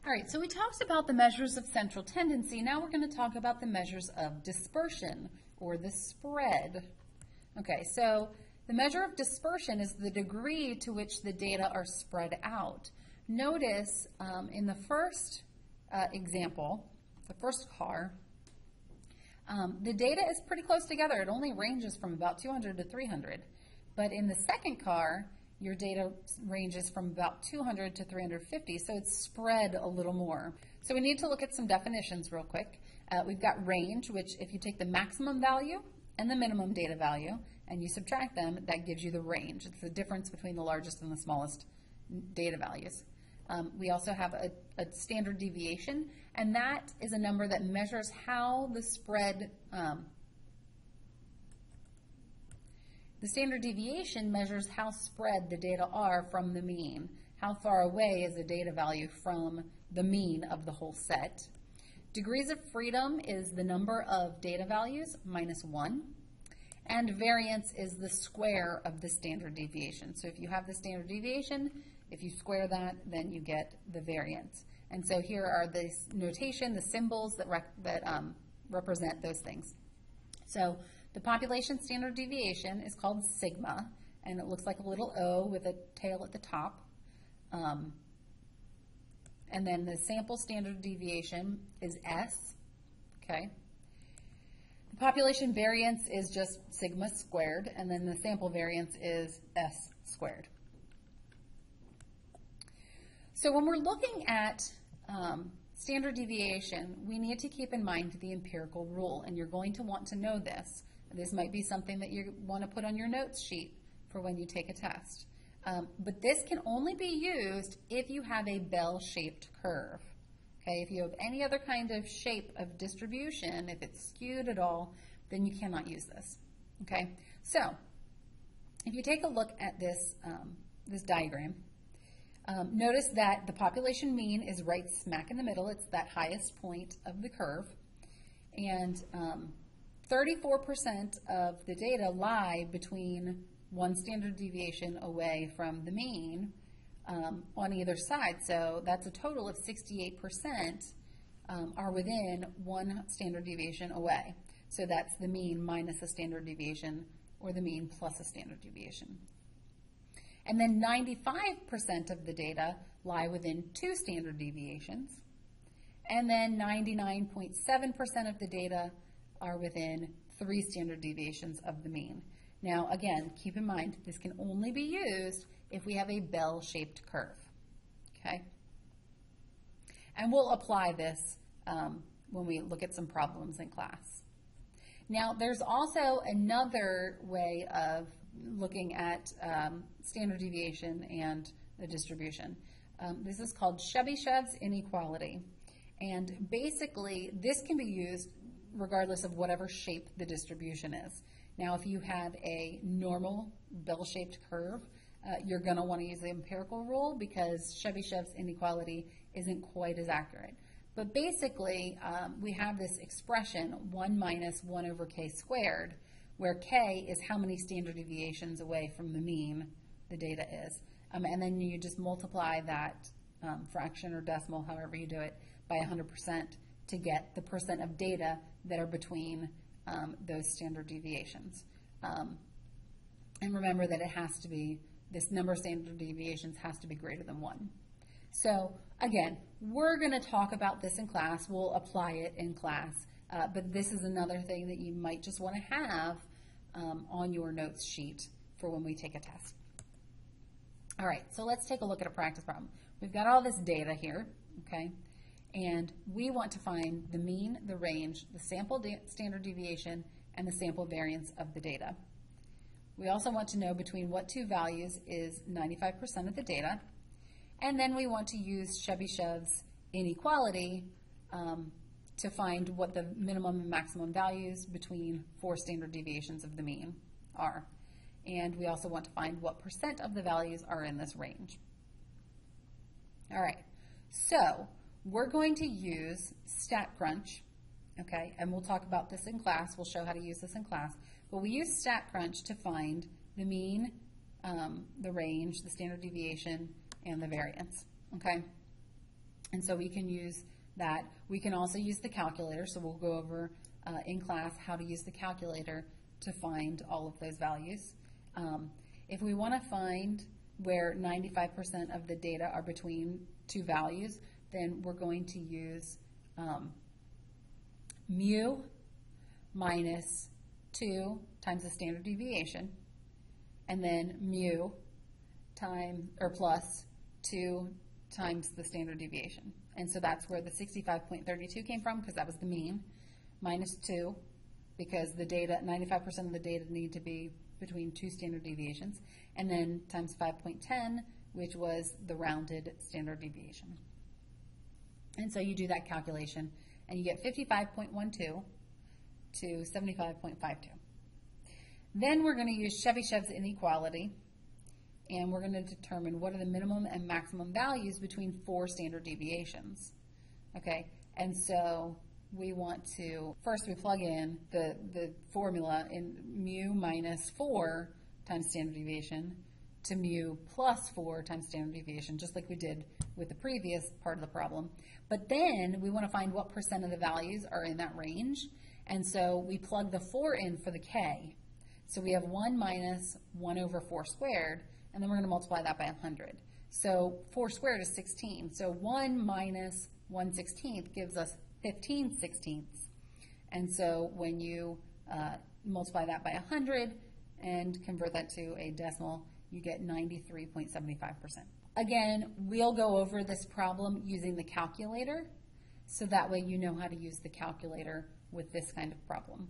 All right, so we talked about the measures of central tendency. Now we're going to talk about the measures of dispersion, or the spread. Okay, so the measure of dispersion is the degree to which the data are spread out. Notice in the first example, the first car, the data is pretty close together. It only ranges from about 200 to 300. But in the second car, your data ranges from about 200 to 350, so it's spread a little more. So we need to look at some definitions real quick. We've got range, which if you take the maximum value and the minimum data value and you subtract them, that gives you the range. It's the difference between the largest and the smallest data values. We also have a standard deviation, and that is a number that measures how the spread, the standard deviation measures how spread the data are from the mean. How far away is a data value from the mean of the whole set? Degrees of freedom is the number of data values minus 1. And variance is the square of the standard deviation. So if you have the standard deviation, if you square that, then you get the variance. And so here are the notation, the symbols that represent those things. So the population standard deviation is called sigma, and it looks like a little O with a tail at the top. And then the sample standard deviation is S, okay? The population variance is just sigma squared, and then the sample variance is S squared. So when we're looking at standard deviation, we need to keep in mind the empirical rule, and you're going to want to know this. This might be something that you want to put on your notes sheet for when you take a test. But this can only be used if you have a bell-shaped curve. Okay, if you have any other kind of shape of distribution, if it's skewed at all, then you cannot use this. Okay, so if you take a look at this, this diagram, notice that the population mean is right smack in the middle. It's that highest point of the curve. And 34% of the data lie between one standard deviation away from the mean on either side. So that's a total of 68% are within one standard deviation away. So that's the mean minus a standard deviation, or the mean plus a standard deviation. And then 95% of the data lie within two standard deviations. And then 99.7% of the data are within 3 standard deviations of the mean. Now, again, keep in mind, this can only be used if we have a bell-shaped curve, okay? And we'll apply this when we look at some problems in class. Now, there's also another way of looking at standard deviation and the distribution. This is called Chebyshev's inequality. And basically, this can be used regardless of whatever shape the distribution is. Now, if you have a normal bell-shaped curve, you're going to want to use the empirical rule because Chebyshev's inequality isn't quite as accurate. But basically, we have this expression, 1 minus 1 over k squared, where k is how many standard deviations away from the mean the data is. And then you just multiply that fraction or decimal, however you do it, by 100% to get the percent of data that are between those standard deviations. And remember that it has to be, this number of standard deviations has to be greater than 1. So again, we're going to talk about this in class. We'll apply it in class. But this is another thing that you might just want to have on your notes sheet for when we take a test. All right, so let's take a look at a practice problem. We've got all this data here, okay? And we want to find the mean, the range, the sample standard deviation, and the sample variance of the data. We also want to know between what two values is 95% of the data. And then we want to use Chebyshev's inequality to find what the minimum and maximum values between 4 standard deviations of the mean are. And we also want to find what percent of the values are in this range. All right, so we're going to use StatCrunch, okay, and we'll talk about this in class. We'll show how to use this in class. But we use StatCrunch to find the mean, the range, the standard deviation, and the variance, okay? And so we can use that. We can also use the calculator, so we'll go over in class how to use the calculator to find all of those values. If we want to find where 95% of the data are between two values, then we're going to use mu minus 2 times the standard deviation, and then mu plus 2 times the standard deviation. And so that's where the 65.32 came from, because that was the mean, minus 2, because the data, 95% of the data need to be between two standard deviations, and then times 5.10, which was the rounded standard deviation. And so you do that calculation, and you get 55.12 to 75.52. Then we're going to use Chebyshev's inequality, and we're going to determine what are the minimum and maximum values between 4 standard deviations. Okay, and so we want to, first we plug in the formula in mu minus 4 times standard deviation to mu plus 4 times standard deviation, just like we did with the previous part of the problem. But then we want to find what percent of the values are in that range, and so we plug the 4 in for the k. So we have 1 minus 1 over 4 squared, and then we're going to multiply that by 100. So 4 squared is 16. So 1 minus 1/16 gives us 15/16. And so when you multiply that by 100 and convert that to a decimal, you get 93.75%. Again, we'll go over this problem using the calculator, so that way you know how to use the calculator with this kind of problem.